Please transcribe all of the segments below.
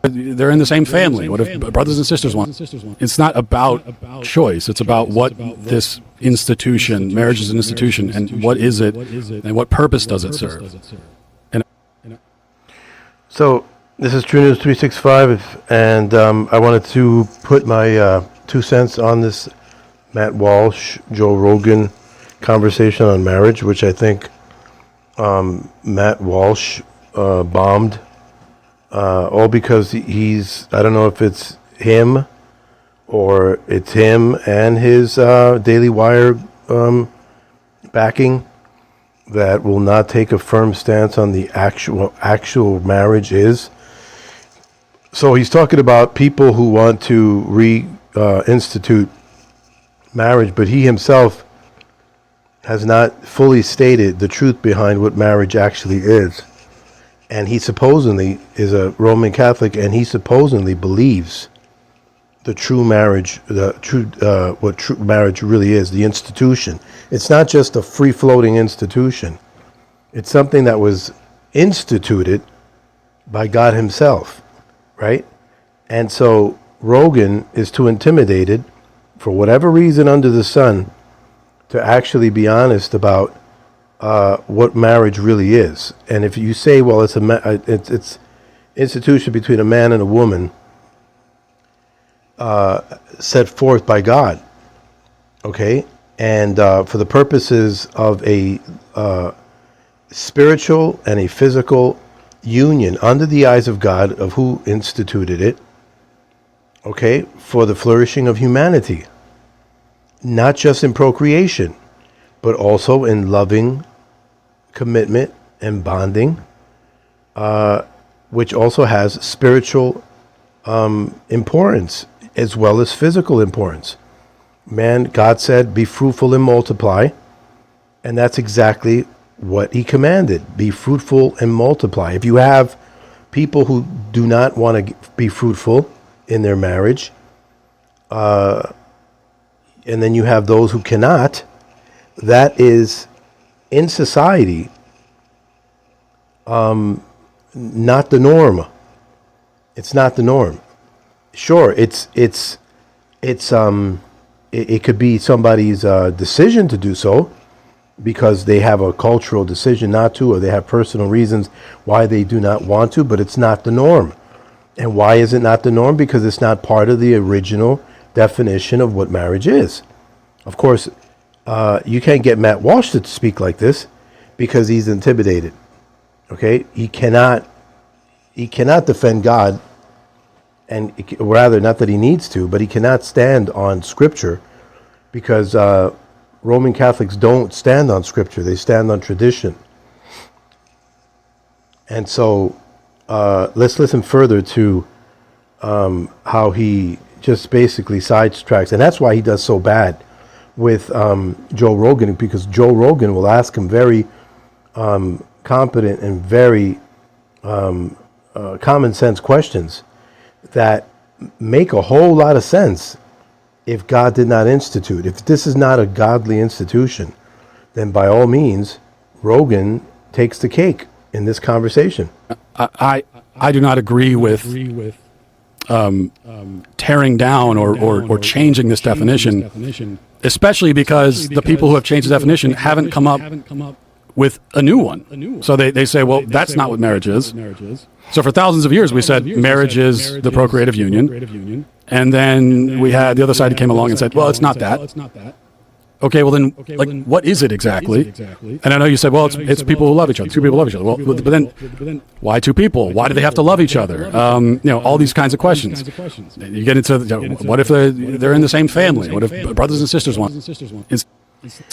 they're in the same family? What if brothers and sisters want? It's not about choice. It's about what this institution, marriage is an institution, and what is it, and what purpose does it serve? So this is True News 365, and I wanted to put my 2 cents on this Matt Walsh, Joe Rogan conversation on marriage, which I think Matt Walsh bombed, all because he's, I don't know if it's him or it's him and his Daily Wire backing that will not take a firm stance on the actual marriage is. So he's talking about people who want to reinstitute marriage, but he himself has not fully stated the truth behind what marriage actually is. And he supposedly is a Roman Catholic, and he supposedly believes the true marriage, what true marriage really is, the institution. It's not just a free-floating institution. It's something that was instituted by God himself, right? And so Rogan is too intimidated, for whatever reason under the sun, to actually be honest about what marriage really is. And if you say, well, it's it's institution between a man and a woman, set forth by God, okay, and for the purposes of a spiritual and a physical union under the eyes of God, of who instituted it, okay, for the flourishing of humanity, not just in procreation, but also in loving commitment and bonding, which also has spiritual importance as well as physical importance. Man, God said, be fruitful and multiply, and that's exactly what he commanded. Be fruitful and multiply. If you have people who do not want to be fruitful in their marriage, and then you have those who cannot, that is, in society, not the norm. It's not the norm. Sure, it could be somebody's decision to do so because they have a cultural decision not to, or they have personal reasons why they do not want to, but it's not the norm. And why is it not the norm? Because it's not part of the original definition of what marriage is. Of course, you can't get Matt Walsh to speak like this because he's intimidated. Okay, he cannot defend God, and rather, not that he needs to, but he cannot stand on Scripture because Roman Catholics don't stand on Scripture; they stand on tradition. And so, let's listen further to how he just basically sidetracks, and that's why he does so bad with Joe Rogan, because Joe Rogan will ask him very competent and very common sense questions that make a whole lot of sense if God did not institute. If this is not a godly institution, then by all means, Rogan takes the cake in this conversation. I do not agree with tearing down or changing this definition, especially because the people who have changed the definition haven't come up with a new one. So they say, well, that's not what marriage is. So for thousands of years, we said marriage is the procreative union. And then we had the other side who came along and said, well, it's not that. Okay, well then, like, what is it exactly? And I know you said, well, it's people who love each other. Two people love each other. Well, but then, why two people? Why do they have to love each other? All these kinds of questions. You get into, what if they're in the same family? What if brothers and sisters want? It's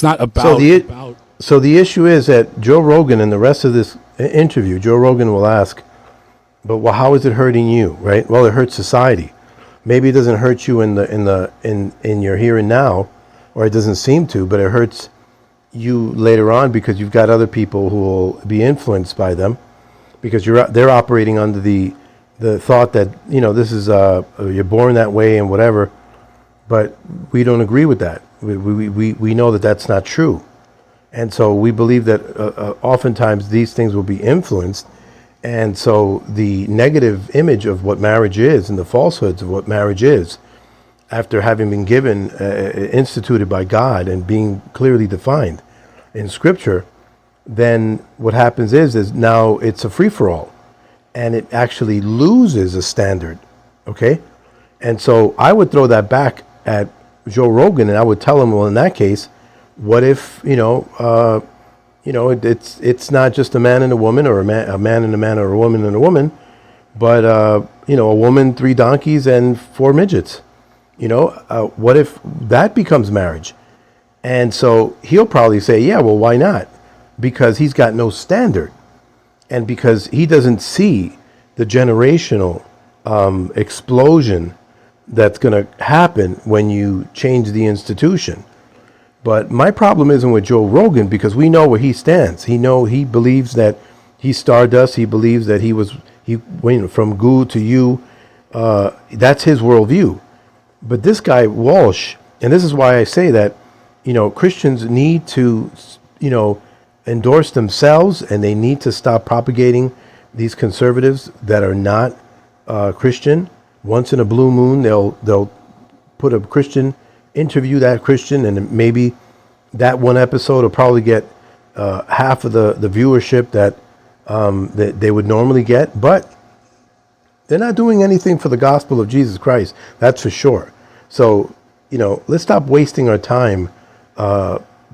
not about. So the issue is that Joe Rogan, and the rest of this interview, Joe Rogan will ask, but well, how is it hurting you? Right? Well, it hurts society. Maybe it doesn't hurt you in your here and now, or it doesn't seem to, but it hurts you later on because you've got other people who will be influenced by them, because they're operating under the thought that this is you're born that way and whatever, but we don't agree with that. We know that that's not true, and so we believe that oftentimes these things will be influenced, And so the negative image of what marriage is and the falsehoods of what marriage is, after having been given, instituted by God and being clearly defined in Scripture, then what happens is now it's a free-for-all, and it actually loses a standard, okay? And so I would throw that back at Joe Rogan, and I would tell him, well, in that case, what if, it's not just a man and a woman, or a man and a man, or a woman and a woman, but, a woman, 3 donkeys, and 4 midgets. What if that becomes marriage? And so he'll probably say, yeah, well, why not? Because he's got no standard. And because he doesn't see the generational explosion that's going to happen when you change the institution. But my problem isn't with Joe Rogan, because we know where he stands. He believes that he's stardust. He believes that he went from goo to you. That's his worldview. But this guy, Walsh, and this is why I say that, Christians need to, endorse themselves, and they need to stop propagating these conservatives that are not Christian. Once in a blue moon, they'll put a Christian, interview that Christian, and maybe that one episode will probably get half of the viewership that they would normally get. But they're not doing anything for the gospel of Jesus Christ. That's for sure. So, let's stop wasting our time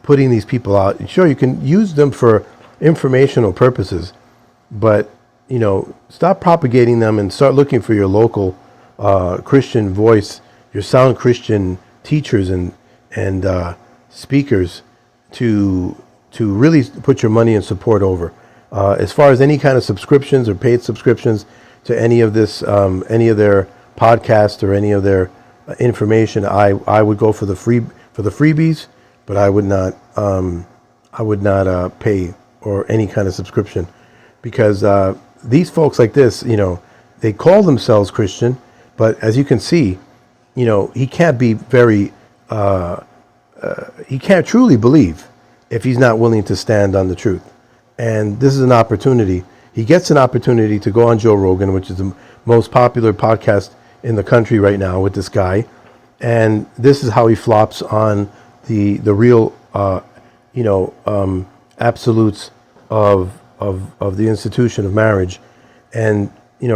putting these people out. Sure, you can use them for informational purposes, but, stop propagating them and start looking for your local Christian voice, your sound Christian teachers and speakers to really put your money and support over. As far as any kind of subscriptions or paid subscriptions to any of this, any of their podcasts or any of their information, I would go for the freebies, but I would not pay or any kind of subscription, because these folks like this, they call themselves Christian, but as you can see, he can't be very, he can't truly believe if he's not willing to stand on the truth. And this is an opportunity. He gets an opportunity to go on Joe Rogan, which is the most popular podcast in the country right now with this guy. And this is how he flops on the real, absolutes of the institution of marriage. And,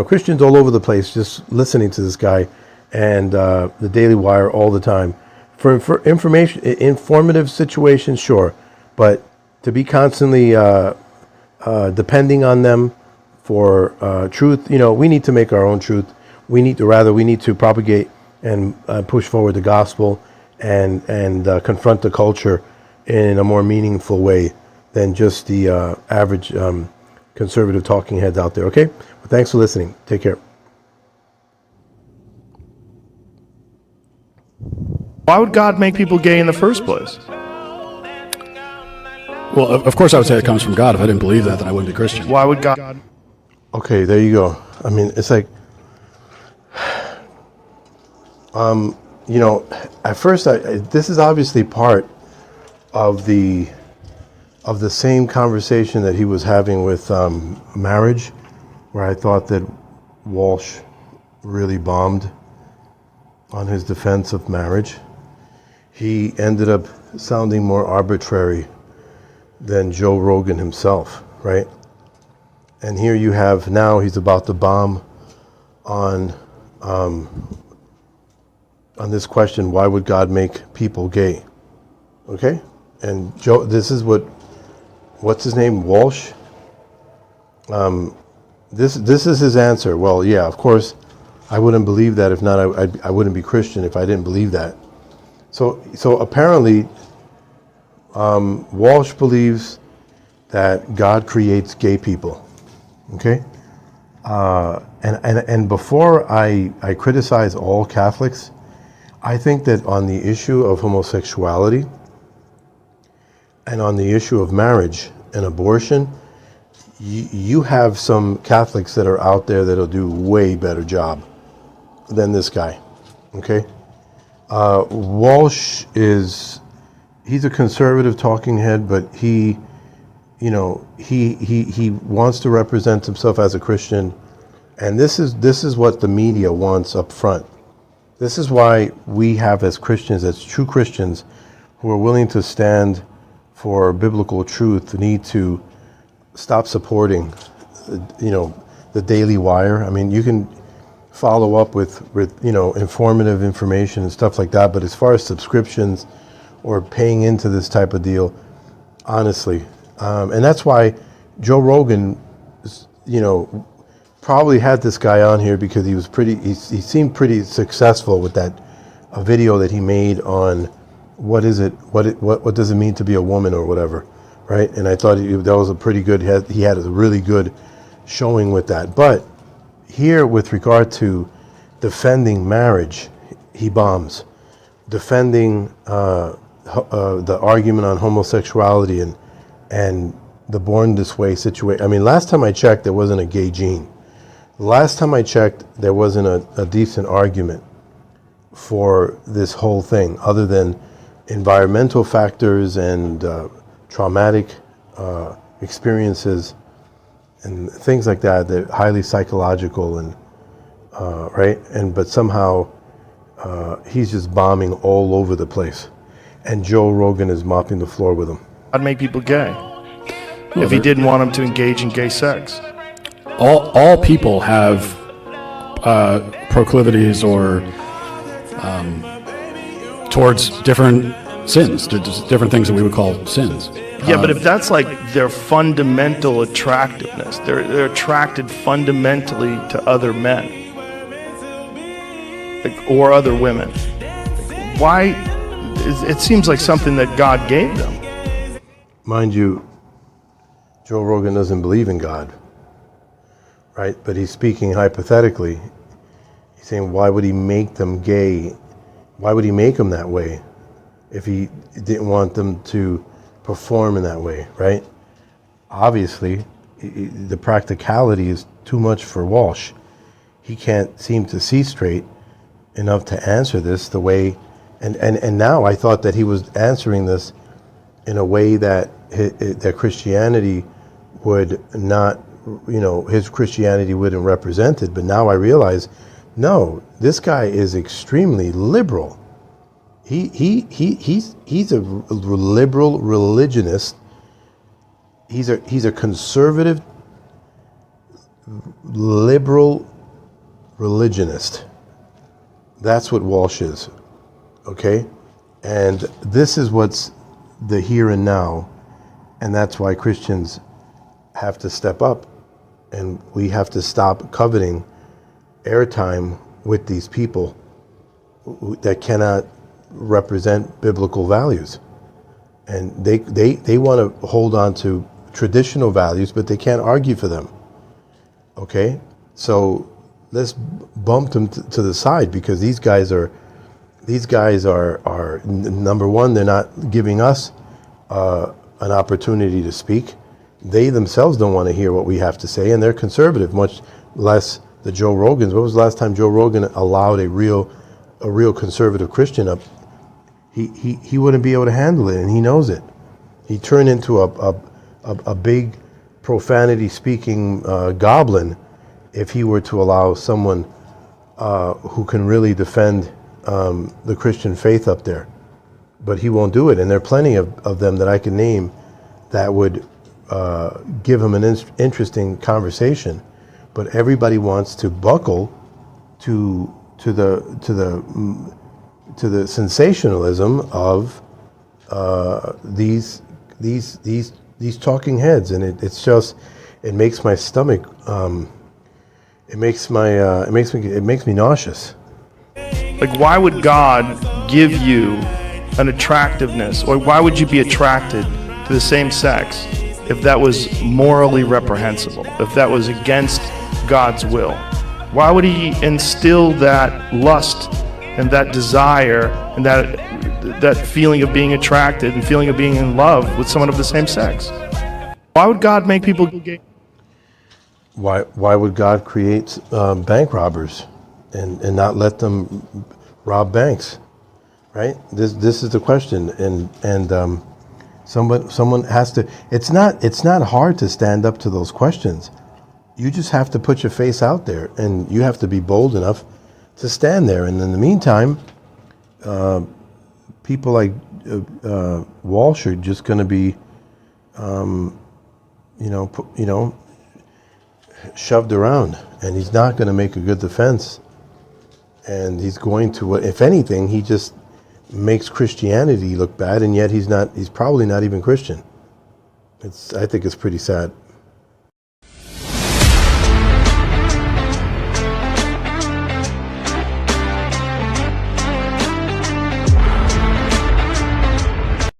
Christians all over the place just listening to this guy and the Daily Wire all the time. For information, informative situations, sure. But to be constantly depending on them for truth, we need to make our own truth. We need to propagate and push forward the gospel and confront the culture in a more meaningful way than just the average conservative talking heads out there. Okay? Well, thanks for listening. Take care. Why would God make people gay in the first place? Well, of course I would say it comes from God. If I didn't believe that, then I wouldn't be Christian. Why would God? Okay, there you go. I mean, it's like, at first, this is obviously part of the same conversation that he was having with marriage, where I thought that Walsh really bombed on his defense of marriage. He ended up sounding more arbitrary than Joe Rogan himself, right? And here you have, now he's about to bomb on this question, why would God make people gay? Okay? And Joe, this is what's his name, Walsh? This is his answer. Well, yeah, of course, I wouldn't believe that. If not, I wouldn't be Christian if I didn't believe that. So apparently, Walsh believes that God creates gay people. Okay? And before I criticize all Catholics, I think that on the issue of homosexuality and on the issue of marriage and abortion, you have some Catholics that are out there that'll do way better job than this guy. Okay? Walsh he's a conservative talking head, but he he wants to represent himself as a Christian, and this is what the media wants up front. This is why we have, as Christians, as true Christians, who are willing to stand for biblical truth, need to stop supporting, the Daily Wire. I mean, you can follow up with informative information and stuff like that, but as far as subscriptions or paying into this type of deal, honestly, and that's why Joe Rogan, probably had this guy on here because he seemed pretty successful with that a video that he made on what does it mean to be a woman or whatever, right? And I thought that was a pretty good, he had a really good showing with that. But here, with regard to defending marriage, he bombs. Defending the argument on homosexuality and the born this way situation. I mean, last time I checked, there wasn't a gay gene. Last time I checked, there wasn't a decent argument for this whole thing, other than environmental factors and traumatic experiences and things like that. They're highly psychological and right. But somehow he's just bombing all over the place, and Joe Rogan is mopping the floor with him. I'd make people gay if he didn't want them to engage in gay sex. All people have proclivities or towards different sins, different things that we would call sins. Yeah, but if that's like their fundamental attractiveness, they're attracted fundamentally to other men, or other women. Why? It seems like something that God gave them. Mind you, Joe Rogan doesn't believe in God, right? But he's speaking hypothetically. He's saying, why would he make them gay? Why would he make them that way if he didn't want them to perform in that way, right? Obviously, the practicality is too much for Walsh. He can't seem to see straight enough to answer this the way, and now I thought that he was answering this in a way that that Christianity would not, his Christianity wouldn't represent it. But now I realize, no, this guy is extremely liberal. He's a liberal religionist. He's a conservative liberal religionist. That's what Walsh is. Okay? And this is what's the here and now, and that's why Christians have to step up, and we have to stop coveting airtime with these people that cannot represent biblical values. And they want to hold on to traditional values, but they can't argue for them. Okay? So let's bump them to the side, because these guys are number one, they're not giving us an opportunity to speak. They themselves don't want to hear what we have to say, and they're conservative, much less the Joe Rogans. When was the last time Joe Rogan allowed a real conservative Christian up? He wouldn't be able to handle it, and he knows it. He turned into a big profanity speaking goblin if he were to allow someone who can really defend the Christian faith up there. But he won't do it, and there are plenty of them that I can name that would give him an interesting conversation. But everybody wants to buckle to the sensationalism of these talking heads, and it makes my stomach it makes me nauseous. Like, why would God give you an attractiveness, or why would you be attracted to the same sex if that was morally reprehensible, if that was against God's will? Why would he instill that lust and that desire and that feeling of being attracted and feeling of being in love with someone of the same sex? Why would God make people gay? Why would God create bank robbers and not let them rob banks? Right? This is the question, and Someone has to. It's not hard to stand up to those questions. You just have to put your face out there, and you have to be bold enough to stand there. And in the meantime, people like Walsh are just going to be, shoved around, and he's not going to make a good defense. And he's going to, if anything, he just makes Christianity look bad, and yet he's probably not even Christian. I think it's pretty sad.